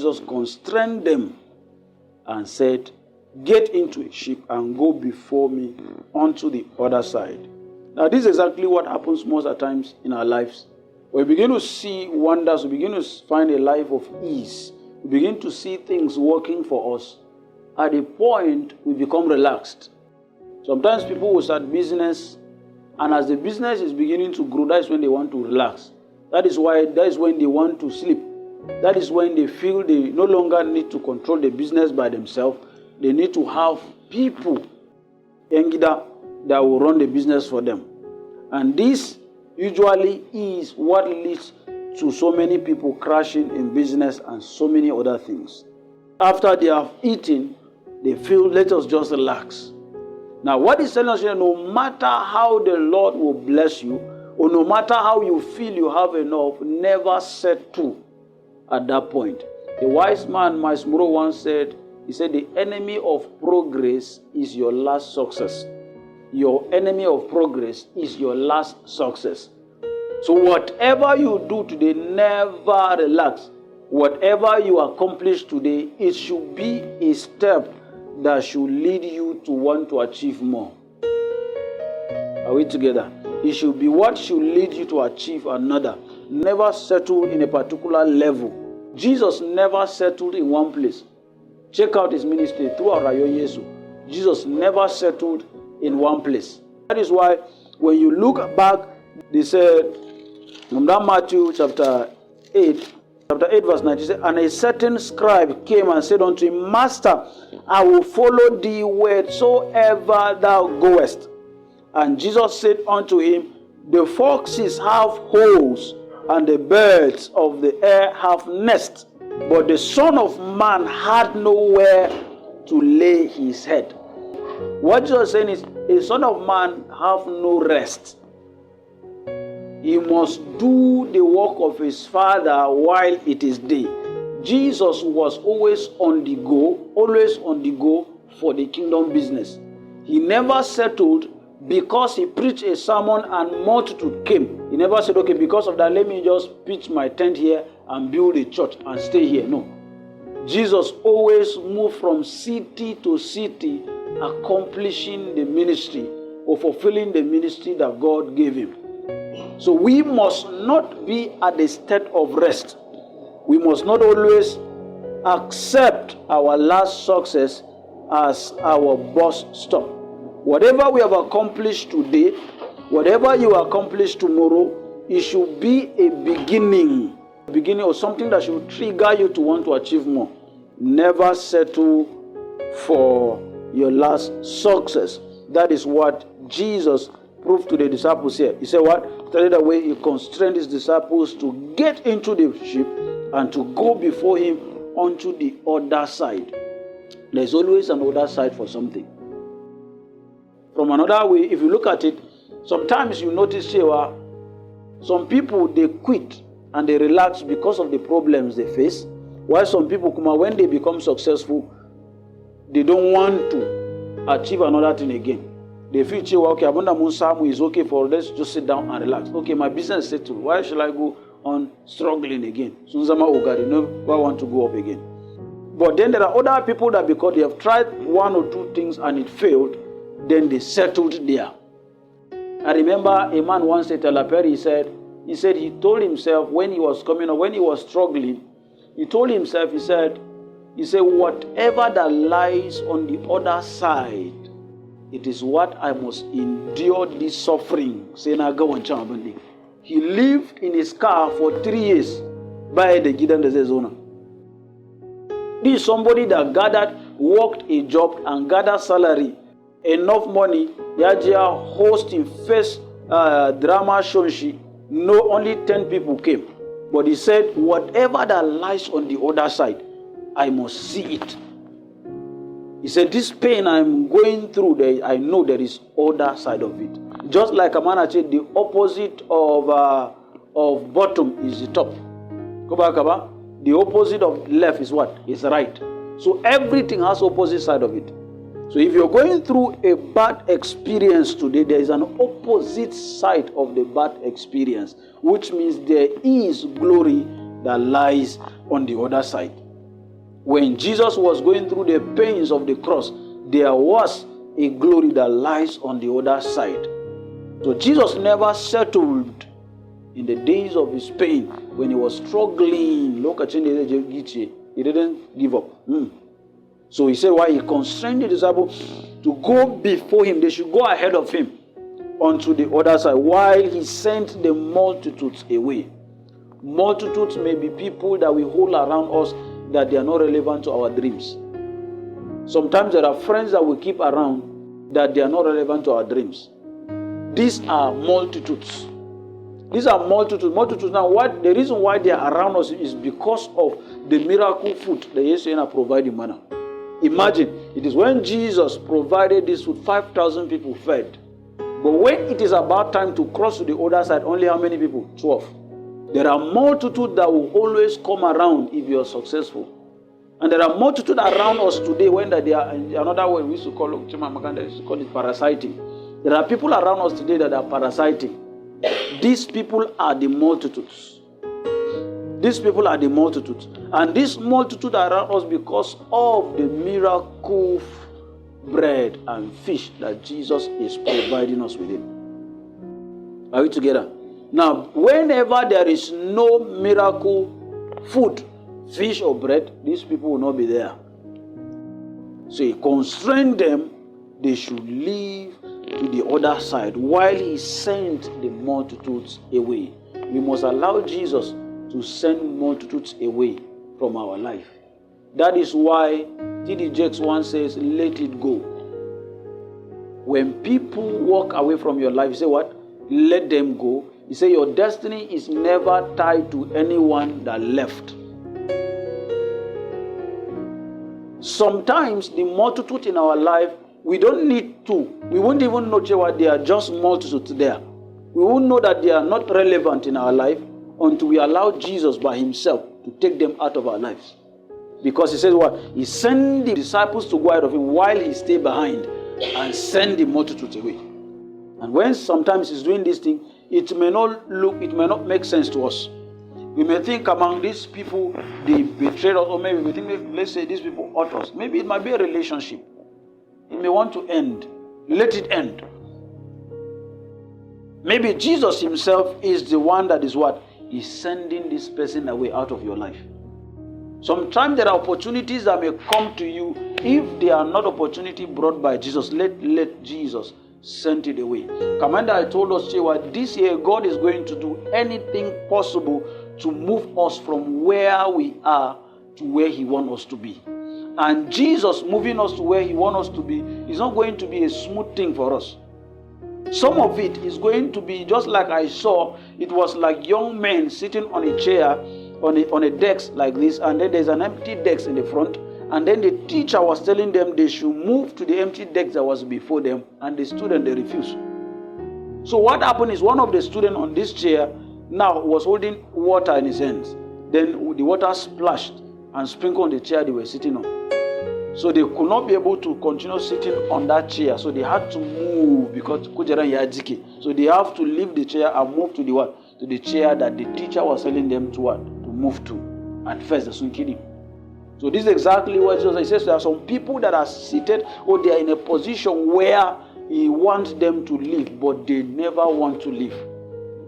Jesus constrained them and said, get into a ship and go before me onto the other side. Now, this is exactly what happens most of the times in our lives. We begin to see wonders, we begin to find a life of ease, we begin to see things working for us. At a point, we become relaxed. Sometimes people will start business, and as the business is beginning to grow, that is when they want to relax. That is when they want to sleep. That is when they feel they no longer need to control the business by themselves. They need to have people that will run the business for them. And this usually is what leads to so many people crashing in business and so many other things. After they have eaten, they feel, let us just relax. Now, what is telling us here, no matter how the Lord will bless you, or no matter how you feel you have enough, never settle at that point. A wise man, Miles Muro, once said, he said, the enemy of progress is your last success. Your enemy of progress is your last success. So whatever you do today, never relax. Whatever you accomplish today, it should be a step that should lead you to want to achieve more. Are we together? It should be what should lead you to achieve another. Never settle in a particular level. Jesus never settled in one place. Check out his ministry throughout Yesu. Jesus never settled in one place. That is why when you look back, they said, from that Matthew chapter 8 verse 19, said, and a certain scribe came and said unto him, Master, I will follow thee wheresoever thou goest. And Jesus said unto him, the foxes have holes, and the birds of the air have nests, but the Son of Man had nowhere to lay his head. What Jesus is saying is, a Son of Man have no rest. He must do the work of his Father while it is day. Jesus was always on the go for the kingdom business. He never settled because he preached a sermon and multitude came. He never said, okay, because of that, let me just pitch my tent here and build a church and stay here. No. Jesus always moved from city to city, accomplishing the ministry or fulfilling the ministry that God gave him. So we must not be at a state of rest. We must not always accept our last success as our bus stop. Whatever we have accomplished today, whatever you accomplish tomorrow, it should be a beginning of something that should trigger you to want to achieve more. Never settle for your last success. That is what Jesus proved to the disciples here. He said what? Tell the way he constrained his disciples to get into the ship and to go before him onto the other side. There's always an other side for something. From another way, if you look at it, sometimes you notice some people, they quit and they relax because of the problems they face, while some people, when they become successful, they don't want to achieve another thing again. They feel, okay, Abunda Munsamu is okay for let's just sit down and relax. Okay, my business is settled. Why should I go on struggling again? Sunzama Ogari, no, I want to go up again. But then there are other people that because they have tried one or two things and it failed, then they settled there. I remember a man once at Talaperi, he said he told himself when he was coming up, when he was struggling, he told himself, he said, whatever that lies on the other side, it is what I must endure this suffering. He lived in his car for 3 years by the Gidan de Zona. This is somebody that worked a job and gathered salary, enough money. Yajia hosting first drama shonshi. No, only 10 people came. But he said, whatever that lies on the other side, I must see it. He said, this pain I'm going through, I know there is other side of it. Just like a man said, the opposite of bottom is the top. The opposite of left is what? Is right. So everything has opposite side of it. So if you're going through a bad experience today, there is an opposite side of the bad experience, which means there is glory that lies on the other side. When Jesus was going through the pains of the cross, there was a glory that lies on the other side. So Jesus never settled in the days of his pain when he was struggling. He didn't give up. So he said why he constrained the disciples to go before him. They should go ahead of him onto the other side while he sent the multitudes away. Multitudes may be people that we hold around us that they are not relevant to our dreams. Sometimes there are friends that we keep around that they are not relevant to our dreams. These are multitudes. These are multitudes. Multitudes. Now, the reason why they are around us is because of the miracle food that Yeshua provided manna. Imagine, it is when Jesus provided this food, 5,000 people fed. But when it is about time to cross to the other side, only how many people? 12. There are multitudes that will always come around if you are successful. And there are multitudes around us today when they are, another word we used to call it parasiting. There are people around us today that are parasiting. These people are the multitudes. These people are the multitudes. And this multitude are around us because of the miracle bread and fish that Jesus is providing us with. Are we together? Now, whenever there is no miracle food, fish or bread, these people will not be there. So he constrained them, they should leave to the other side while he sent the multitudes away. We must allow Jesus to send multitudes away from our life. That is why T.D. Jakes once says, let it go. When people walk away from your life, you say what? Let them go. You say your destiny is never tied to anyone that left. Sometimes the multitude in our life, we don't need to. We won't even know what they are, just multitudes there. We won't know that they are not relevant in our life until we allow Jesus by himself to take them out of our lives. Because he says what? He sent the disciples to go out of him while he stayed behind and send the multitudes away. And when sometimes he's doing this thing, it may not make sense to us. We may think among these people, they betrayed us, or maybe we think, let's say these people hurt us. Maybe it might be a relationship. It may want to end. Let it end. Maybe Jesus himself is the one that is what? He's sending this person away out of your life. Sometimes there are opportunities that may come to you. If they are not opportunity brought by Jesus, let Jesus send it away. Commander, I told us this year God is going to do anything possible to move us from where we are to where he wants us to be. And Jesus moving us to where he wants us to be is not going to be a smooth thing for us. Some of it is going to be just like I saw. It was like young men sitting on a chair, on a desk like this, and then there's an empty desk in the front, and then the teacher was telling them they should move to the empty desk that was before them, and the student, they refused. So what happened is one of the students on this chair now was holding water in his hands. Then the water splashed and sprinkled on the chair they were sitting on. So they could not be able to continue sitting on that chair. So they had to move because so they have to leave the chair and move to the what? To the chair that the teacher was telling them to what? To move to. At first, they soon killed him. So this is exactly what Jesus says. There are some people that are seated or they are in a position where he wants them to leave, but they never want to leave.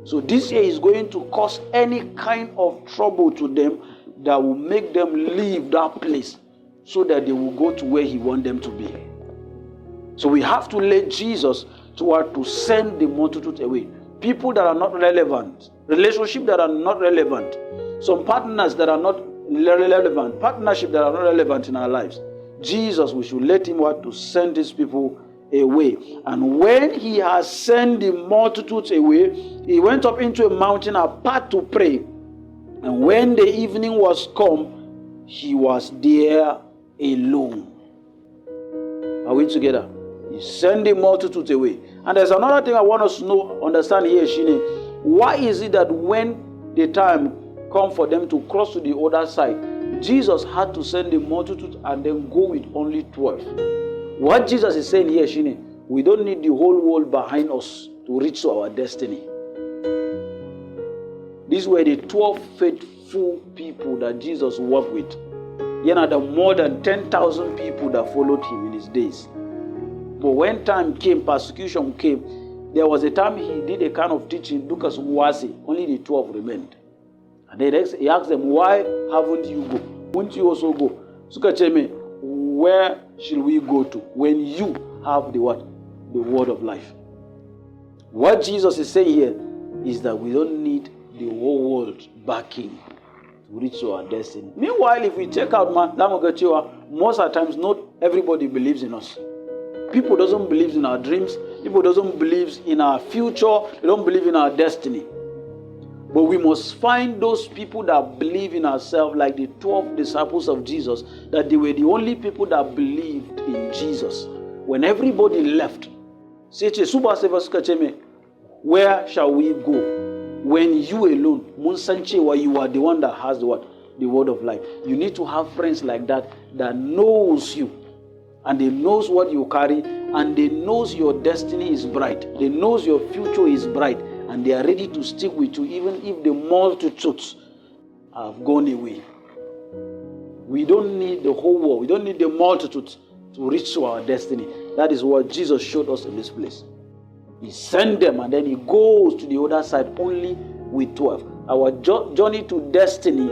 So this year is going to cause any kind of trouble to them that will make them leave that place so that they will go to where he wants them to be. So we have to let Jesus to send the multitude away. People that are not relevant, relationships that are not relevant, some partners that are not relevant, partnerships that are not relevant in our lives. Jesus, we should let him to send these people away. And when he has sent the multitudes away, he went up into a mountain apart to pray. And when the evening was come, he was there alone. Are we together? He sent the multitudes away. And there's another thing I want us to understand here, Shine. Why is it that when the time come for them to cross to the other side, Jesus had to send the multitude and then go with only 12? What Jesus is saying here, Shine, we don't need the whole world behind us to reach to our destiny. These were the 12 faithful people that Jesus worked with. There are more than 10,000 people that followed him in his days. But when time came, persecution came, there was a time he did a kind of teaching, Lucas Nwasi, only the 12 remained. And then he asked them, why haven't you go? Won't you also go? Sukacheme, where shall we go to when you have the what? The word of life. What Jesus is saying here is that we don't need the whole world backing to reach our destiny. Meanwhile, if we check out most of the times, not everybody believes in us. People doesn't believe in our dreams. People doesn't believe in our future. They don't believe in our destiny. But we must find those people that believe in ourselves, like the 12 disciples of Jesus, that they were the only people that believed in Jesus. When everybody left, where shall we go? When you alone, you are the one that has the what? The word of life. You need to have friends like that knows you. And they knows what you carry, and they knows your destiny is bright. They knows your future is bright, and they are ready to stick with you even if the multitudes have gone away. We don't need the whole world. We don't need the multitudes to reach to our destiny. That is what Jesus showed us in this place. He sent them, and then he goes to the other side only with 12. Our journey to destiny,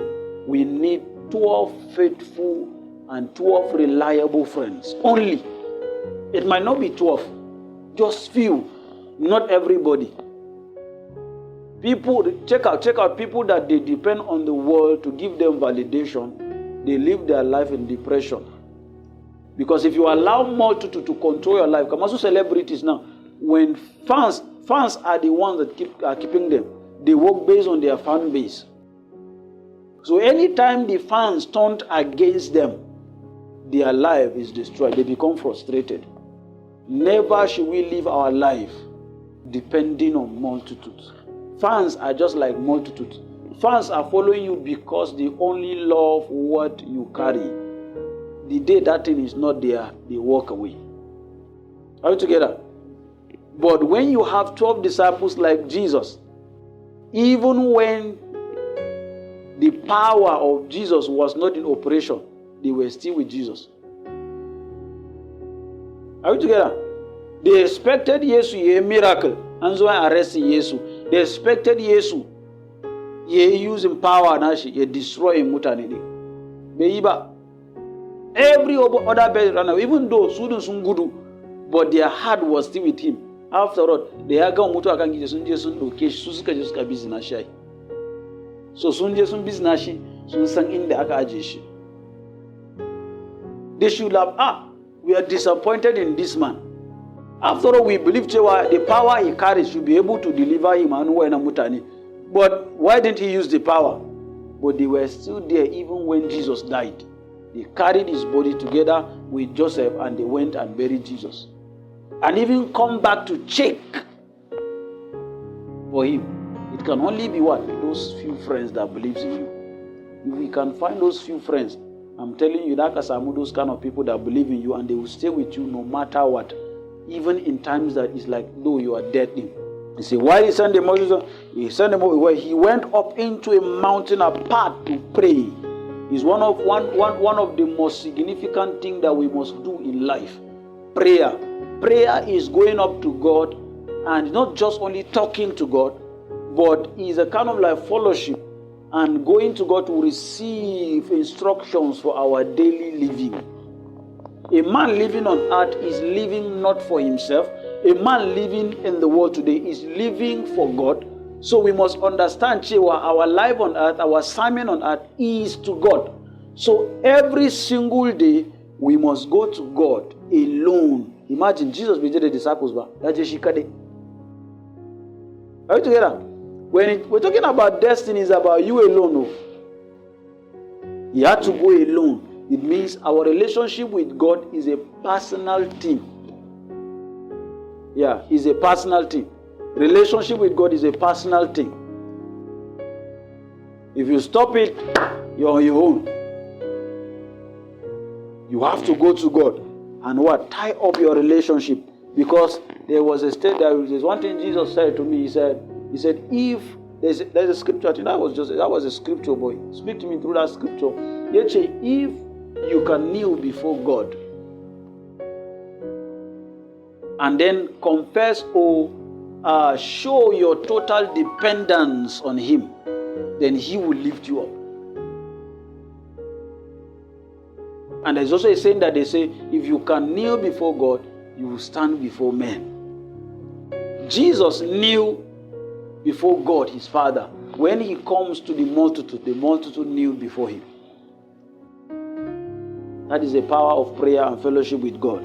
we need 12 faithful and 12 reliable friends. Only. It might not be 12. Just few. Not everybody. People, check out people that they depend on the world to give them validation. They live their life in depression. Because if you allow multitude to control your life, come also celebrities now, when fans are the ones that are keeping them, they work based on their fan base. So anytime the fans turned against them, their life is destroyed. They become frustrated. Never should we live our life depending on multitudes. Fans are just like multitudes. Fans are following you because they only love what you carry. The day that thing is not there, they walk away. Are we together? But when you have 12 disciples like Jesus, even when the power of Jesus was not in operation, they were still with Jesus. Are we together? They expected Jesus a miracle, and so I arrested Jesus. They expected Jesus. He using power and he destroying mutanidi. Beiba. Every other person ran away, even though students gudu, but their heart was still with him. After all, they are going to akangi Jesus location susuka Jesus ka business shai. So sun Jesus business shi sun san inda aka aje shi. They should have, we are disappointed in this man. After all, we believe the power he carries should be able to deliver him. But why didn't he use the power? But they were still there even when Jesus died. They carried his body together with Joseph and they went and buried Jesus. And even come back to check for him. It can only be what? Those few friends that believes in you. If we can find those few friends, I'm telling you, that those kind of people that believe in you and they will stay with you no matter what. Even in times that it's like, though you are dead in. You see, why he sent Moses? He sent him where he went up into a mountain apart to pray. It's one of the most significant things that we must do in life. Prayer. Prayer is going up to God and not just only talking to God, but is a kind of like fellowship and going to God to receive instructions for our daily living. A man living on earth is living not for himself. A man living in the world today is living for God. So we must understand, Chewa, our life on earth, our assignment on earth is to God. So every single day, we must go to God alone. Imagine Jesus with the disciples. Are you together? When we're talking about destiny, it's about you alone. No? You have to go alone. It means our relationship with God is a personal thing. Yeah, it's a personal thing. Relationship with God is a personal thing. If you stop it, you're on your own. You have to go to God and what? Tie up your relationship. Because there was a state, there's one thing Jesus said to me. He said, if there's a scripture, I think that was a scripture, boy. Speak to me through that scripture. If you can kneel before God and then confess or show your total dependence on Him, then He will lift you up. And there's also a saying that they say, if you can kneel before God, you will stand before men. Jesus kneeled before God, His Father. When He comes to the multitude kneeled before Him. That is the power of prayer and fellowship with God.